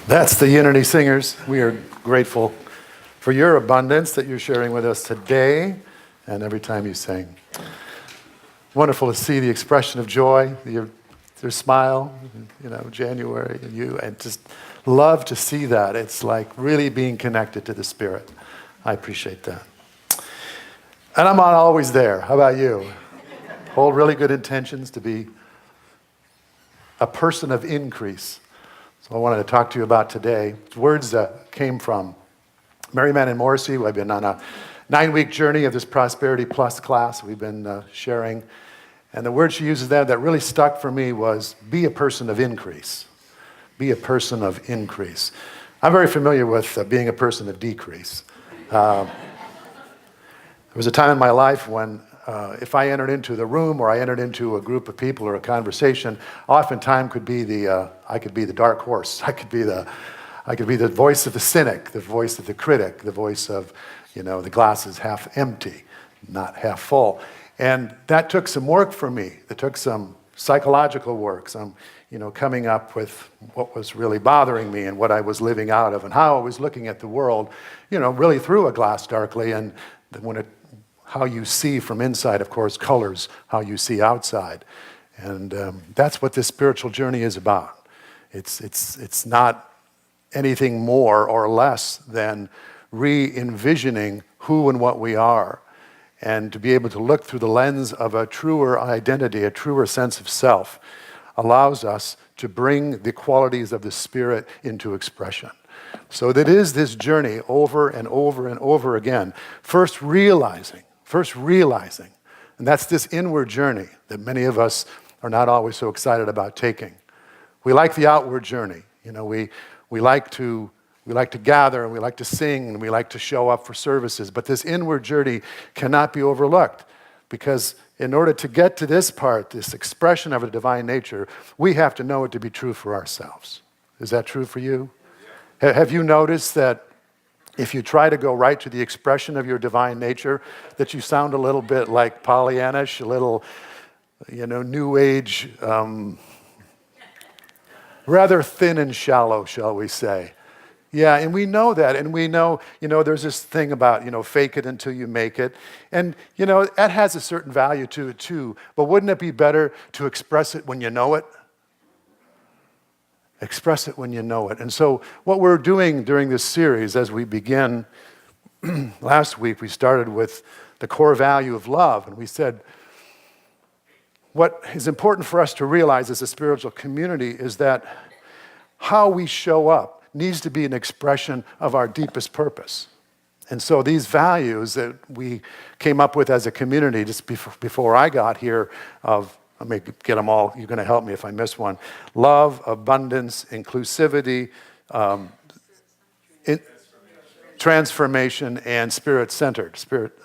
That's the Unity Singers. We are grateful for your abundance that you're sharing with us today and every time you sing. Wonderful to see the expression of joy, your smile, January, and you, and just love to see that. It's like really being connected to the Spirit. I appreciate that. And I'm not always there. How about you? Hold really good intentions to be a person of increase. So I wanted to talk to you about today. Words that came from Merriman and Morrissey. I've been on a 9-week journey of this Prosperity Plus class we've been sharing. And the word she uses there that really stuck for me was, be a person of increase. Be a person of increase. I'm very familiar with being a person of decrease. There was a time in my life when if I entered into the room or I entered into a group of people or a conversation, oftentimes I could be the dark horse. I could be the voice of the cynic, the voice of the critic, the voice of, the glass is half empty, not half full. And that took some work for me. It took some psychological work, some, coming up with what was really bothering me and what I was living out of and how I was looking at the world, really through a glass darkly. And how you see from inside, of course, colors how you see outside. And that's what this spiritual journey is about. It's not anything more or less than re-envisioning who and what we are, and to be able to look through the lens of a truer identity, a truer sense of self, allows us to bring the qualities of the Spirit into expression. So that is this journey over and over and over again, first realizing, and that's this inward journey that many of us are not always so excited about taking. We like the outward journey. We like to gather, and we like to sing, and we like to show up for services, but this inward journey cannot be overlooked, because in order to get to this part, this expression of a divine nature, we have to know it to be true for ourselves. Is that true for you? Have you noticed that if you try to go right to the expression of your divine nature, that you sound a little bit like Pollyannish, a little, New Age, rather thin and shallow, shall we say. Yeah, and we know that, and we know, there's this thing about, fake it until you make it. And, that has a certain value to it too, but wouldn't it be better to express it when you know it? Express it when you know it. And so what we're doing during this series as we begin, last week we started with the core value of love, and we said what is important for us to realize as a spiritual community is that how we show up needs to be an expression of our deepest purpose. And so these values that we came up with as a community just before I got here let me get them all. You're going to help me if I miss one. Love, abundance, inclusivity, transformation, and spirit-centered.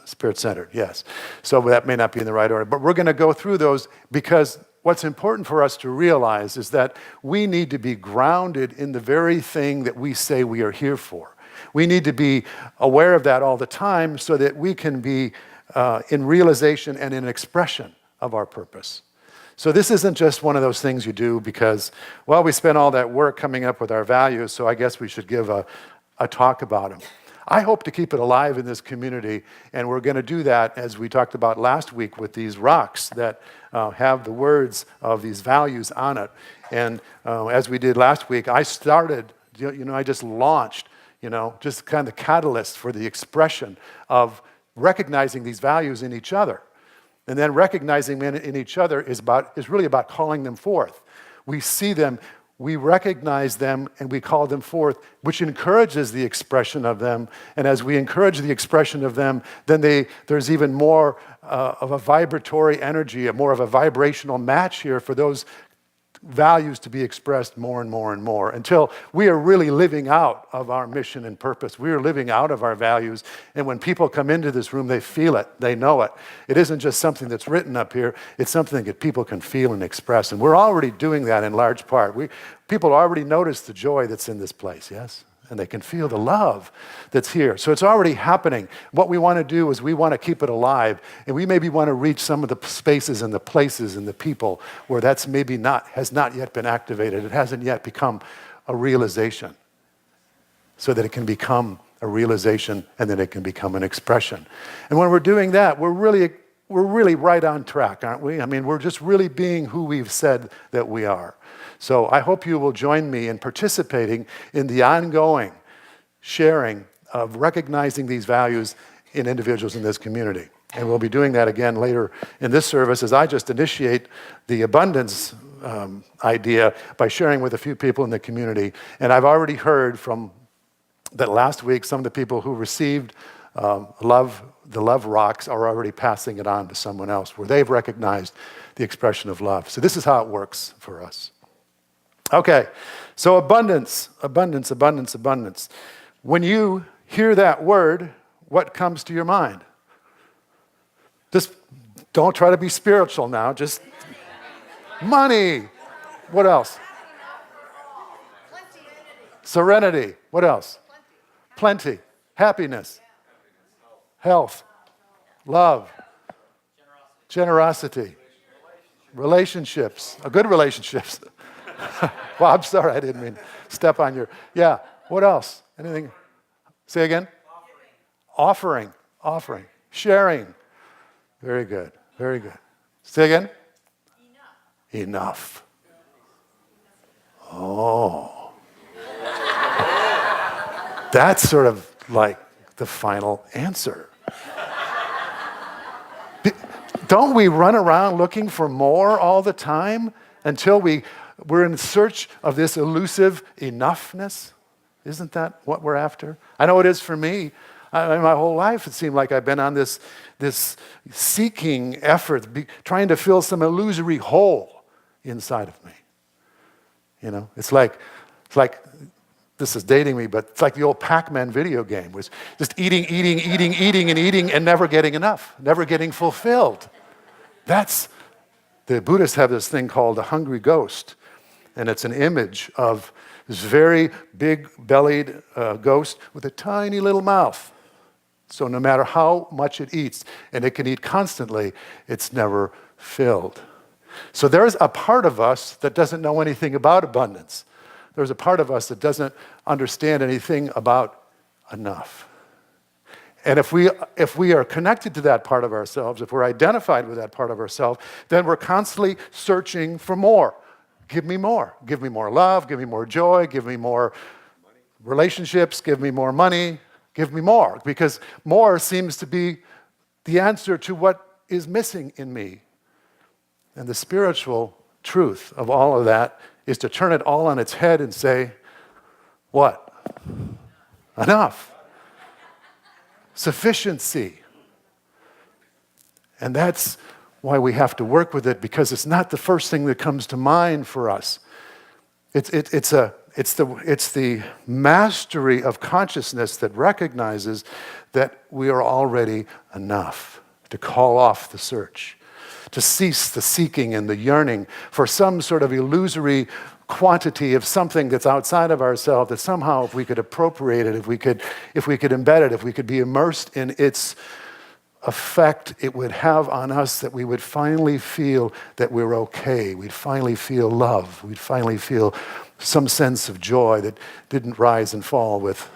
Spirit-centered, yes. So that may not be in the right order. But we're going to go through those because what's important for us to realize is that we need to be grounded in the very thing that we say we are here for. We need to be aware of that all the time so that we can be in realization and in expression of our purpose. So this isn't just one of those things you do because, we spent all that work coming up with our values, so I guess we should give a talk about them. I hope to keep it alive in this community, and we're going to do that as we talked about last week with these rocks that have the words of these values on it. And as we did last week, I started, I just launched, just kind of the catalyst for the expression of recognizing these values in each other. And then recognizing them in each other is really about calling them forth. We see them, we recognize them, and we call them forth, which encourages the expression of them. And as we encourage the expression of them, then there's even more of a vibratory energy, more of a vibrational match here for those values to be expressed more and more and more until we are really living out of our mission and purpose. We are living out of our values, and when people come into this room, they feel it, they know it. It isn't just something that's written up here, it's something that people can feel and express, and we're already doing that in large part. People already notice the joy that's in this place, yes? And they can feel the love that's here. So it's already happening. What we want to do is we want to keep it alive, and we maybe want to reach some of the spaces and the places and the people where that's maybe has not yet been activated. It hasn't yet become a realization. so that it can become a realization and then it can become an expression. And when we're doing that, we're really right on track, aren't we? I mean, we're just really being who we've said that we are. So I hope you will join me in participating in the ongoing sharing of recognizing these values in individuals in this community. And we'll be doing that again later in this service as I just initiate the abundance idea by sharing with a few people in the community. And I've already heard from that last week, some of the people who received the love rocks are already passing it on to someone else where they've recognized the expression of love. So this is how it works for us. Okay, so abundance, abundance, abundance, abundance. When you hear that word, what comes to your mind? Just don't try to be spiritual now, just money. What else? Serenity. What else? Plenty. Happiness. Health. Love. Generosity. Relationships. Good relationships. Well, I'm sorry, I didn't mean to step on your... Yeah, what else? Anything? Say again? Offering. Offering. Sharing. Very good. Very good. Say again? Enough. Oh. That's sort of like the final answer. Don't we run around looking for more all the time until we're in search of this elusive enoughness? Isn't that what we're after? I know it is for me. My whole life it seemed like I've been on this seeking effort, trying to fill some illusory hole inside of me. You know, it's like this is dating me, but it's like the old Pac-Man video game, was just eating, and never getting enough, never getting fulfilled. The Buddhists have this thing called a hungry ghost, and it's an image of this very big-bellied ghost with a tiny little mouth. So no matter how much it eats, and it can eat constantly, it's never filled. So there's a part of us that doesn't know anything about abundance. There's a part of us that doesn't understand anything about enough. And if we are connected to that part of ourselves, if we're identified with that part of ourselves, then we're constantly searching for more. Give me more. Give me more love. Give me more joy. Give me more relationships. Give me more money. Give me more. Because more seems to be the answer to what is missing in me. And the spiritual truth of all of that is to turn it all on its head and say, what? Enough. Sufficiency. And that's why we have to work with it, because it's not the first thing that comes to mind for us. It's the mastery of consciousness that recognizes that we are already enough, to call off the search, to cease the seeking and the yearning for some sort of illusory quantity of something that's outside of ourselves, that somehow if we could appropriate it, if we could embed it, if we could be immersed in its effect it would have on us, that we would finally feel that we're okay. We'd finally feel love. We'd finally feel some sense of joy that didn't rise and fall with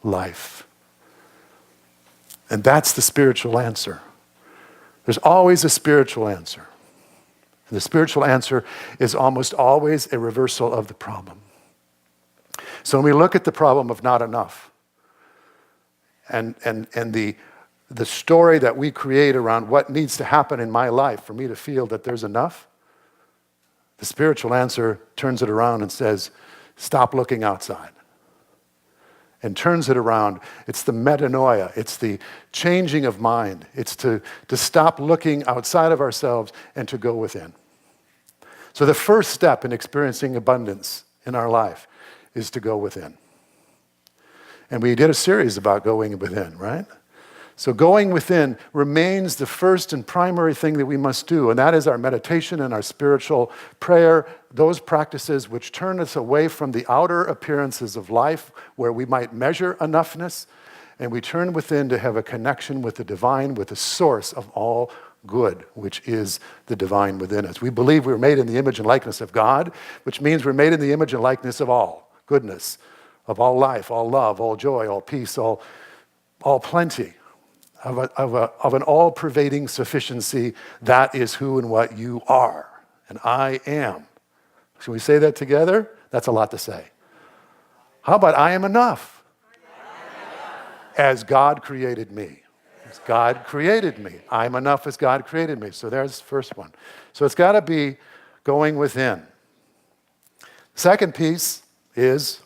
life. And that's the spiritual answer. There's always a spiritual answer. And the spiritual answer is almost always a reversal of the problem. So when we look at the problem of not enough, and the story that we create around what needs to happen in my life for me to feel that there's enough, the spiritual answer turns it around and says, stop looking outside. And turns it around. It's the metanoia. It's the changing of mind. It's to stop looking outside of ourselves and to go within. So the first step in experiencing abundance in our life is to go within. And we did a series about going within, right? So going within remains the first and primary thing that we must do, and that is our meditation and our spiritual prayer, those practices which turn us away from the outer appearances of life where we might measure enoughness, and we turn within to have a connection with the divine, with the source of all good, which is the divine within us. We believe we're made in the image and likeness of God, which means we're made in the image and likeness of all goodness, of all life, all love, all joy, all peace, all plenty, of an all-pervading sufficiency. That is who and what you are, and I am. Should we say that together? That's a lot to say. How about I am enough? As God created me. As God created me. I'm enough as God created me. So there's the first one. So it's got to be going within. Second piece is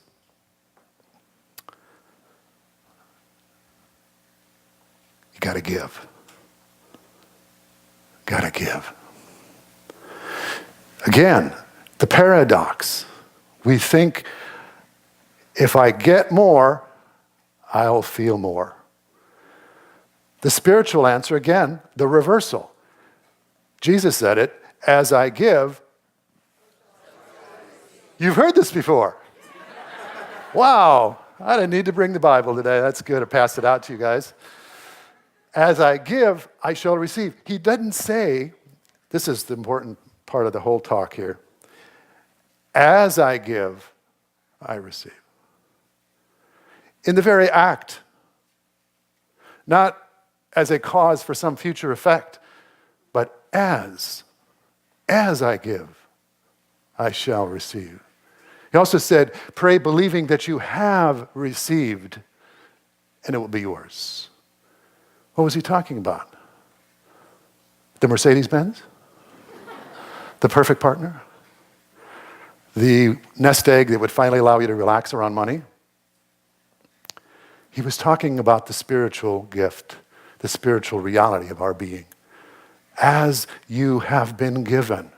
you got to give. Got to give. Again, the paradox. We think if I get more, I'll feel more. The spiritual answer, again, the reversal. Jesus said it, as I give. You've heard this before. Wow, I didn't need to bring the Bible today. That's good. I passed it out to you guys. As I give, I shall receive. He doesn't say, this is the important part of the whole talk here, as I give, I receive. In the very act, not as a cause for some future effect, but as I give, I shall receive. He also said, pray believing that you have received, and it will be yours. What was he talking about? The Mercedes-Benz? The perfect partner? The nest egg that would finally allow you to relax around money? He was talking about the spiritual gift, the spiritual reality of our being. As you have been given,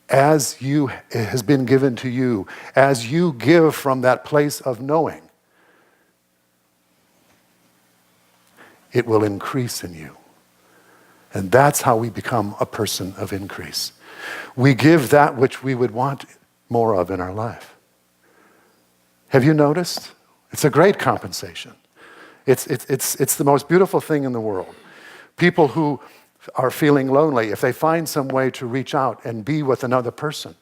as it has been given to you, as you give from that place of knowing, it will increase in you. And that's how we become a person of increase. We give that which we would want more of in our life. Have you noticed? It's a great compensation. It's the most beautiful thing in the world. People who are feeling lonely, if they find some way to reach out and be with another person,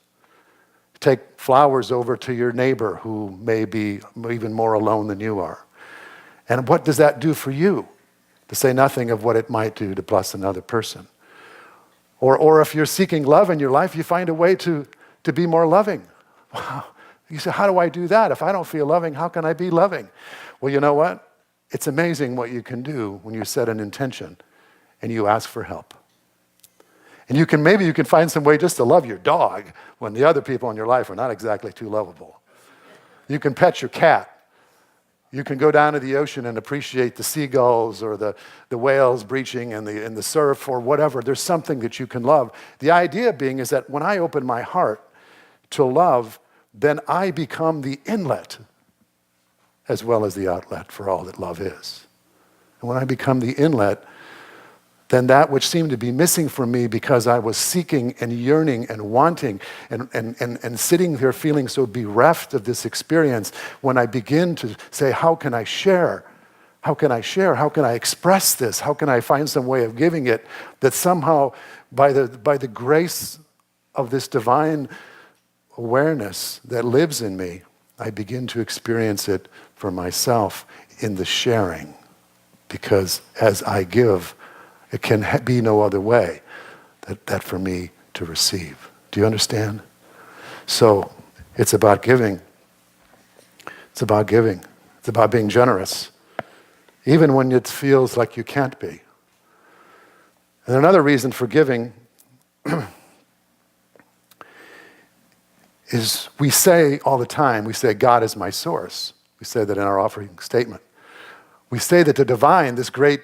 take flowers over to your neighbor who may be even more alone than you are. And what does that do for you? To say nothing of what it might do to bless another person. Or if you're seeking love in your life, you find a way to be more loving. Wow. You say, how do I do that? If I don't feel loving, how can I be loving? Well, you know what? It's amazing what you can do when you set an intention and you ask for help. And maybe you can find some way just to love your dog when the other people in your life are not exactly too lovable. You can pet your cat. You can go down to the ocean and appreciate the seagulls or the whales breaching in the surf or whatever. There's something that you can love. The idea being is that when I open my heart to love, then I become the inlet as well as the outlet for all that love is. And when I become the inlet, then that which seemed to be missing from me because I was seeking and yearning and wanting and sitting there feeling so bereft of this experience, when I begin to say, how can I share? How can I share? How can I express this? How can I find some way of giving it that somehow by the grace of this divine awareness that lives in me, I begin to experience it for myself in the sharing. Because as I give, it can be no other way that for me to receive. Do you understand? So it's about giving. It's about giving. It's about being generous, even when it feels like you can't be. And another reason for giving is we say all the time, we say, God is my source. We say that in our offering statement. We say that the divine, this great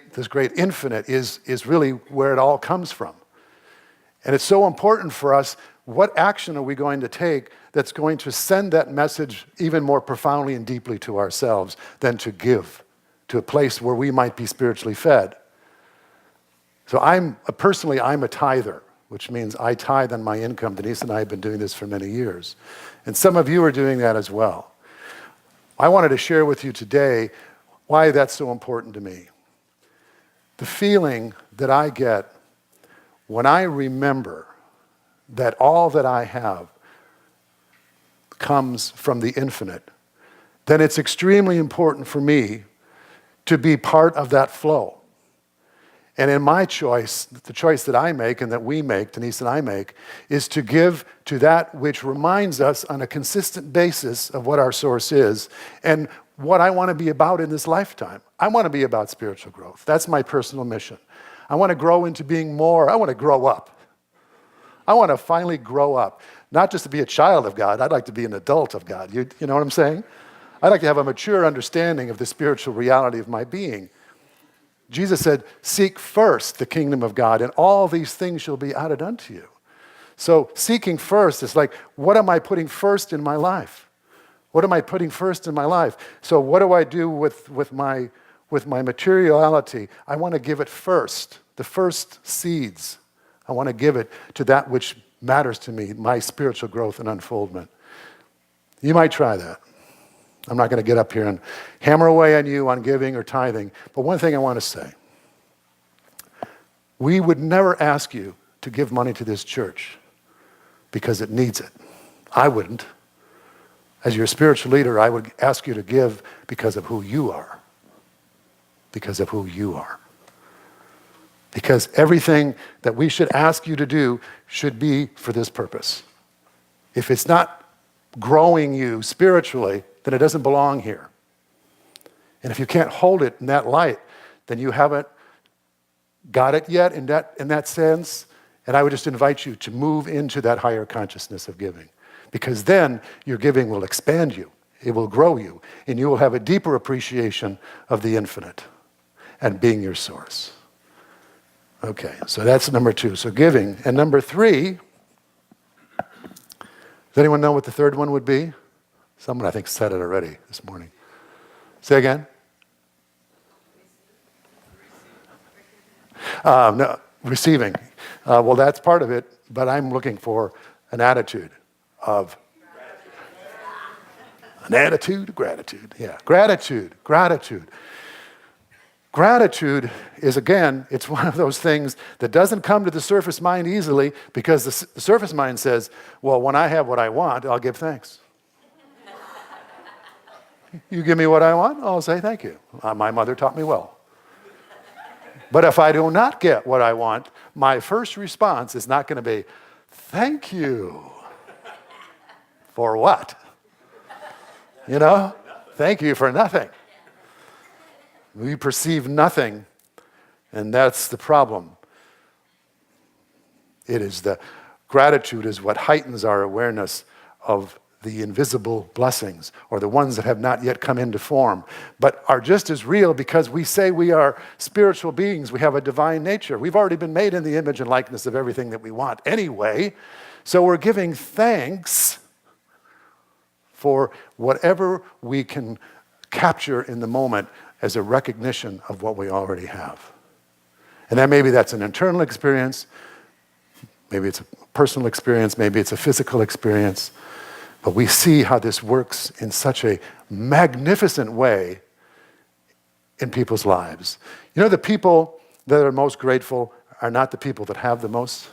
infinite, is really where it all comes from. And it's so important for us, what action are we going to take that's going to send that message even more profoundly and deeply to ourselves than to give to a place where we might be spiritually fed. So personally, I'm a tither, which means I tithe on my income. Denise and I have been doing this for many years. And some of you are doing that as well. I wanted to share with you today why that's so important to me. The feeling that I get when I remember that all that I have comes from the infinite, then it's extremely important for me to be part of that flow. And in my choice, the choice that I make and that we make, Denise and I make, is to give to that which reminds us on a consistent basis of what our source is and what I want to be about in this lifetime. I want to be about spiritual growth. That's my personal mission. I want to grow into being more. I want to grow up. I want to finally grow up. Not just to be a child of God. I'd like to be an adult of God. You know what I'm saying? I'd like to have a mature understanding of the spiritual reality of my being. Jesus said, seek first the kingdom of God, and all these things shall be added unto you. So seeking first is like, what am I putting first in my life? What am I putting first in my life? So what do I do with my materiality? I want to give it first, the first seeds. I want to give it to that which matters to me, my spiritual growth and unfoldment. You might try that. I'm not going to get up here and hammer away on you on giving or tithing, but one thing I want to say. We would never ask you to give money to this church because it needs it. I wouldn't. As your spiritual leader, I would ask you to give because of who you are. Because of who you are. Because everything that we should ask you to do should be for this purpose. If it's not growing you spiritually, then it doesn't belong here. And if you can't hold it in that light, then you haven't got it yet in that sense. And I would just invite you to move into that higher consciousness of giving. Because then your giving will expand you. It will grow you. And you will have a deeper appreciation of the infinite and being your source. Okay, so that's number 2. So giving. And number 3, does anyone know what the third one would be? Someone, I think, said it already this morning. Say again? No, receiving. Well, that's part of it, but I'm looking for an attitude of gratitude. Yeah, gratitude. Gratitude is, again, it's one of those things that doesn't come to the surface mind easily because the surface mind says, well, when I have what I want, I'll give thanks. You give me what I want, I'll say thank you. My mother taught me well. But if I do not get what I want, my first response is not going to be, thank you. For what? You know? Thank you for nothing. We perceive nothing, and that's the problem. Gratitude is what heightens our awareness of the invisible blessings, or the ones that have not yet come into form, but are just as real because we say we are spiritual beings. We have a divine nature. We've already been made in the image and likeness of everything that we want anyway, so we're giving thanks for whatever we can capture in the moment as a recognition of what we already have. And then maybe that's an internal experience, maybe it's a personal experience, maybe it's a physical experience, but we see how this works in such a magnificent way in people's lives. You know, the people that are most grateful are not the people that have the most.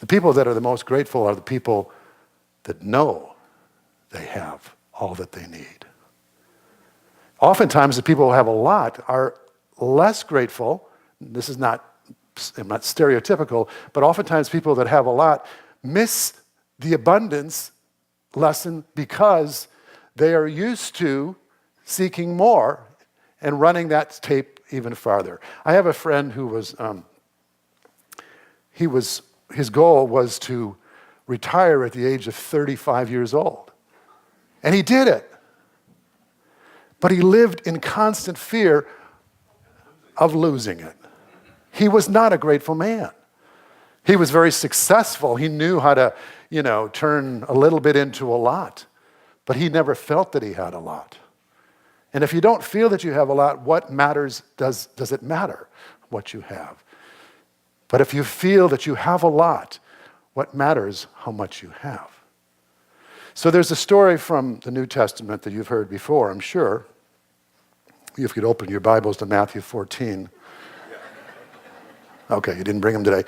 The people that are the most grateful are the people that know they have all that they need. Oftentimes, the people who have a lot are less grateful. This is not, I'm not stereotypical, but oftentimes people that have a lot miss the abundance lesson because they are used to seeking more and running that tape even farther. I have a friend who was, his goal was to retire at the age of 35 years old. And he did it. But he lived in constant fear of losing it. He was not a grateful man. He was very successful. He knew how to, turn a little bit into a lot. But he never felt that he had a lot. And if you don't feel that you have a lot, what matters, does it matter what you have? But if you feel that you have a lot, what matters how much you have? So there's a story from the New Testament that you've heard before, I'm sure. If you could open your Bibles to Matthew 14. Okay, you didn't bring them today.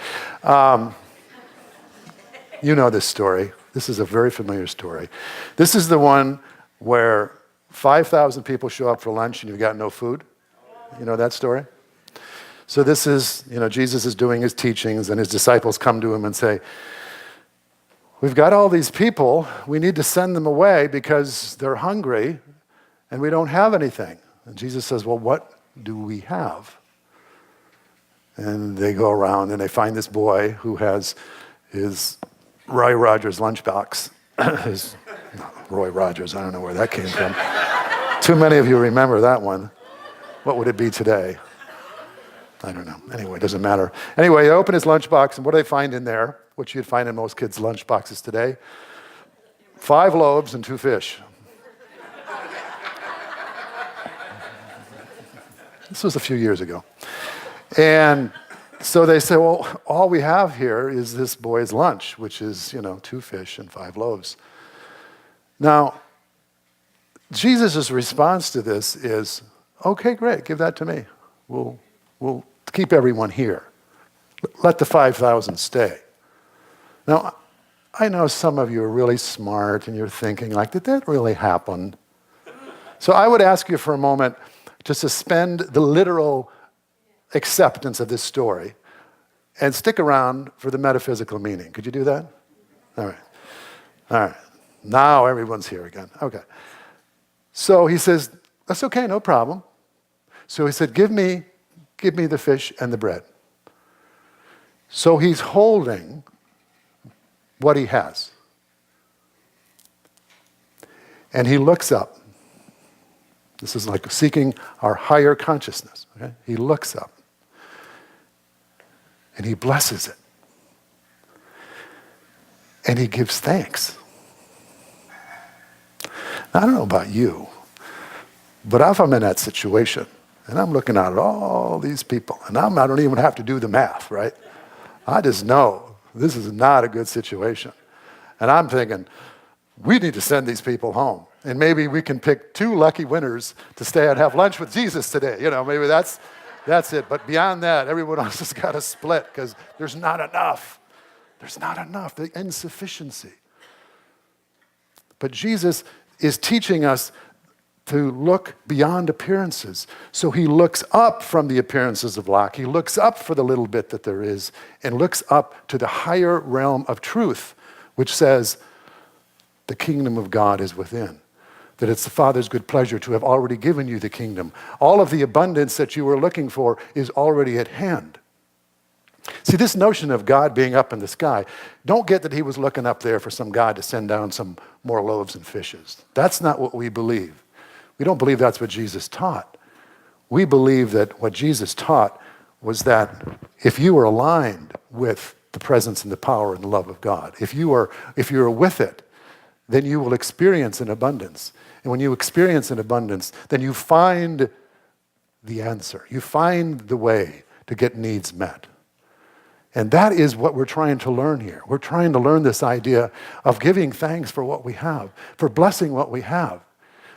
You know this story. This is a very familiar story. This is the one where 5,000 people show up for lunch and you've got no food. You know that story? So this is, Jesus is doing his teachings and his disciples come to him and say, we've got all these people, we need to send them away because they're hungry and we don't have anything. And Jesus says, well, what do we have? And they go around and they find this boy who has his Roy Rogers lunchbox. Roy Rogers, I don't know where that came from. Too many of you remember that one. What would it be today? I don't know. Anyway, it doesn't matter. Anyway, they open his lunchbox, and what do they find in there? What you'd find in most kids' lunchboxes today? 5 loaves and 2 fish. This was a few years ago. And so they say, well, all we have here is this boy's lunch, which is, 2 fish and 5 loaves. Now, Jesus' response to this is, okay, great, give that to me. We'll keep everyone here. Let the 5,000 stay. Now, I know some of you are really smart and you're thinking, did that really happen? So I would ask you for a moment to suspend the literal acceptance of this story and stick around for the metaphysical meaning. Could you do that? All right. Now everyone's here again. Okay. So he says, that's okay, no problem. So he said, give me the fish and the bread. So he's holding what he has. And he looks up. This is like seeking our higher consciousness. Okay? He looks up. And he blesses it. And he gives thanks. Now, I don't know about you, but if I'm in that situation, and I'm looking out at all these people, and I don't even have to do the math, right? I just know this is not a good situation. And I'm thinking, we need to send these people home. And maybe we can pick 2 lucky winners to stay and have lunch with Jesus today. Maybe that's it. But beyond that, everyone else has got to split because there's not enough. There's not enough, the insufficiency. But Jesus is teaching us to look beyond appearances. So he looks up from the appearances of lack. He looks up for the little bit that there is and looks up to the higher realm of truth, which says the kingdom of God is within. That it's the Father's good pleasure to have already given you the kingdom. All of the abundance that you were looking for is already at hand. See, this notion of God being up in the sky, don't get that he was looking up there for some God to send down some more loaves and fishes. That's not what we believe. We don't believe that's what Jesus taught. We believe that what Jesus taught was that if you are aligned with the presence and the power and the love of God, if you are with it, then you will experience an abundance. And when you experience an abundance, then you find the answer. You find the way to get needs met. And that is what we're trying to learn here. We're trying to learn this idea of giving thanks for what we have, for blessing what we have.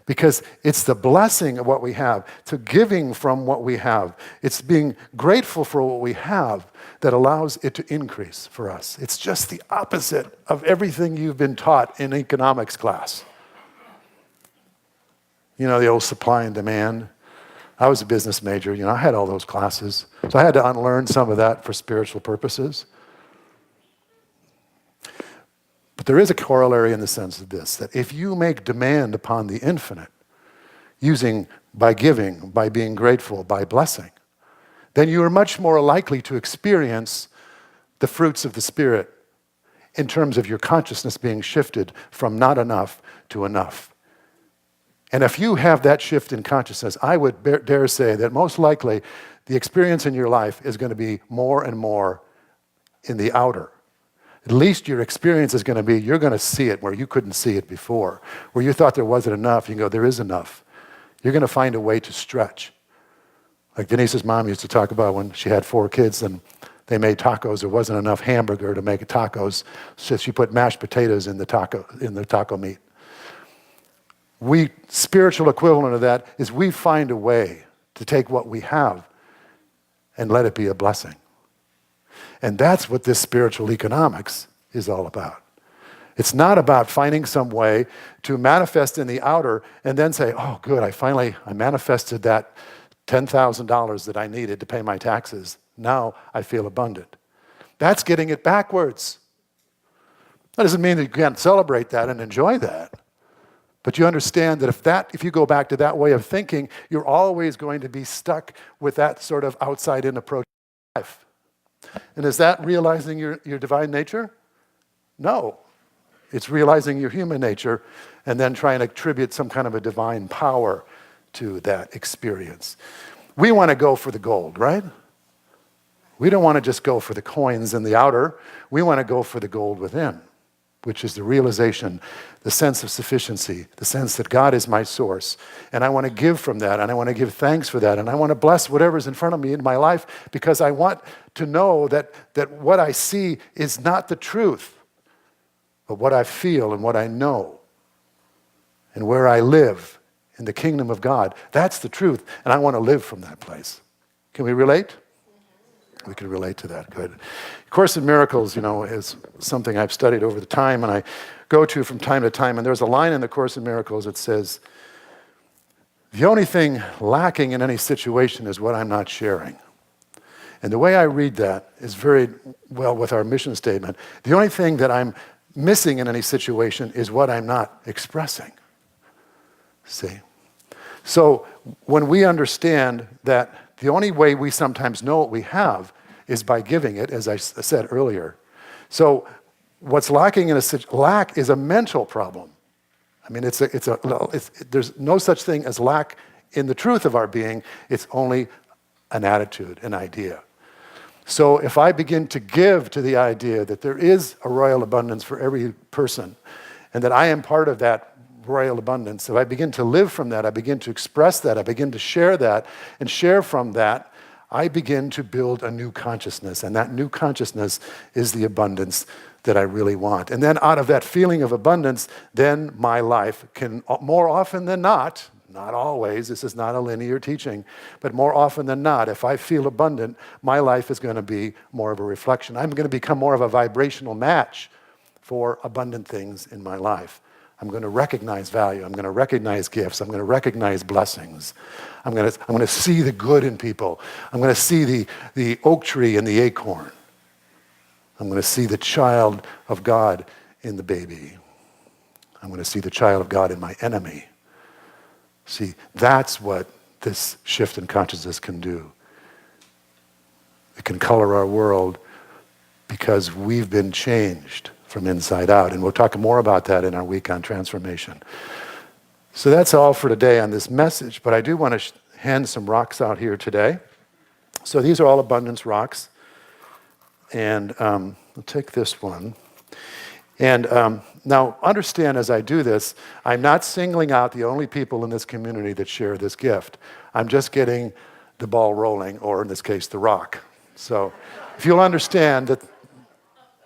Because it's the blessing of what we have, to giving from what we have. It's being grateful for what we have that allows it to increase for us. It's just the opposite of everything you've been taught in economics class. The old supply and demand. I was a business major. I had all those classes. So I had to unlearn some of that for spiritual purposes. But there is a corollary in the sense of this, that if you make demand upon the infinite, by giving, by being grateful, by blessing, then you are much more likely to experience the fruits of the Spirit in terms of your consciousness being shifted from not enough to enough. And if you have that shift in consciousness, I would dare say that most likely the experience in your life is going to be more and more in the outer. At least your experience is going to be, you're going to see it where you couldn't see it before. Where you thought there wasn't enough, you can go, there is enough. You're going to find a way to stretch. Like Denise's mom used to talk about when she had 4 kids and they made tacos. There wasn't enough hamburger to make tacos, so she put mashed potatoes in the taco meat. Spiritual equivalent of that is we find a way to take what we have and let it be a blessing. And that's what this spiritual economics is all about. It's not about finding some way to manifest in the outer and then say, oh, good, I manifested that $10,000 that I needed to pay my taxes. Now I feel abundant. That's getting it backwards. That doesn't mean that you can't celebrate that and enjoy that. But you understand that if you go back to that way of thinking, you're always going to be stuck with that sort of outside-in approach to life. And is that realizing your divine nature? No. It's realizing your human nature and then trying to attribute some kind of a divine power to that experience. We want to go for the gold, right? We don't want to just go for the coins in the outer. We want to go for the gold within, which is the realization, the sense of sufficiency, the sense that God is my source. And I want to give from that, and I want to give thanks for that, and I want to bless whatever's in front of me in my life because I want to know that what I see is not the truth, but what I feel and what I know and where I live in the kingdom of God. That's the truth, and I want to live from that place. Can we relate? We can relate to that, good. Course in Miracles, is something I've studied over the time and I go to from time to time, and there's a line in the Course in Miracles that says, the only thing lacking in any situation is what I'm not sharing. And the way I read that is very well with our mission statement. The only thing that I'm missing in any situation is what I'm not expressing. See? So when we understand that the only way we sometimes know what we have is by giving it, as I said earlier. So what's lacking lack is a mental problem. I mean, there's no such thing as lack in the truth of our being. It's only an attitude, an idea. So if I begin to give to the idea that there is a royal abundance for every person and that I am part of that royal abundance, if I begin to live from that, I begin to express that, I begin to share that and share from that, I begin to build a new consciousness. And that new consciousness is the abundance that I really want. And then out of that feeling of abundance, then my life can, more often than not always, this is not a linear teaching, but more often than not, if I feel abundant, my life is going to be more of a reflection. I'm going to become more of a vibrational match for abundant things in my life. I'm going to recognize value. I'm going to recognize gifts. I'm going to recognize blessings. I'm going to see the good in people. I'm going to see the oak tree and the acorn. I'm going to see the child of God in the baby. I'm going to see the child of God in my enemy. See, that's what this shift in consciousness can do. It can color our world because we've been changed from inside out. And we'll talk more about that in our week on transformation. So that's all for today on this message, but I do want to hand some rocks out here today. So these are all abundance rocks. And I'll take this one. And now understand as I do this, I'm not singling out the only people in this community that share this gift. I'm just getting the ball rolling, or in this case, the rock. So if you'll understand that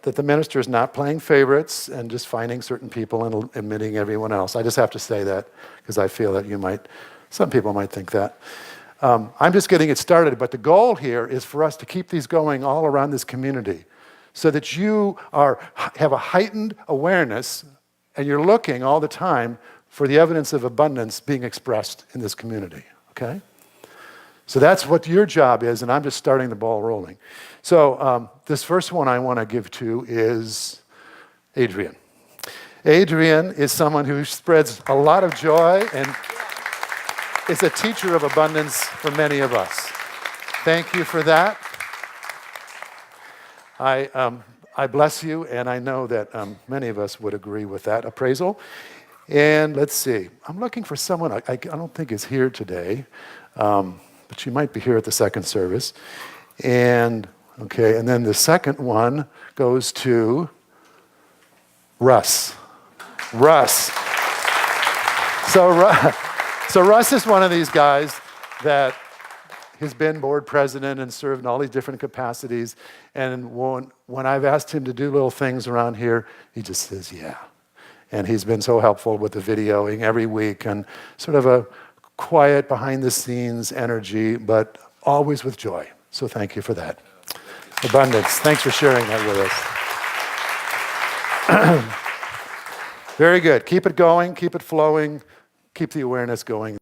the minister is not playing favorites and just finding certain people and omitting everyone else. I just have to say that because I feel that some people might think that. I'm just getting it started, but the goal here is for us to keep these going all around this community so that you have a heightened awareness and you're looking all the time for the evidence of abundance being expressed in this community, okay? So that's what your job is, and I'm just starting the ball rolling. So this first one I want to give to is Adrian. Adrian is someone who spreads a lot of joy and is a teacher of abundance for many of us. Thank you for that. I bless you, and I know that many of us would agree with that appraisal. And let's see. I'm looking for someone I don't think is here today. But she might be here at the second service. And then the second one goes to Russ. Russ. So Russ is one of these guys that has been board president and served in all these different capacities. And when I've asked him to do little things around here, he just says, yeah. And he's been so helpful with the videoing every week and sort of a quiet, behind-the-scenes energy, but always with joy. So thank you for that. Abundance. Thanks for sharing that with us. Very good. Keep it going. Keep it flowing. Keep the awareness going.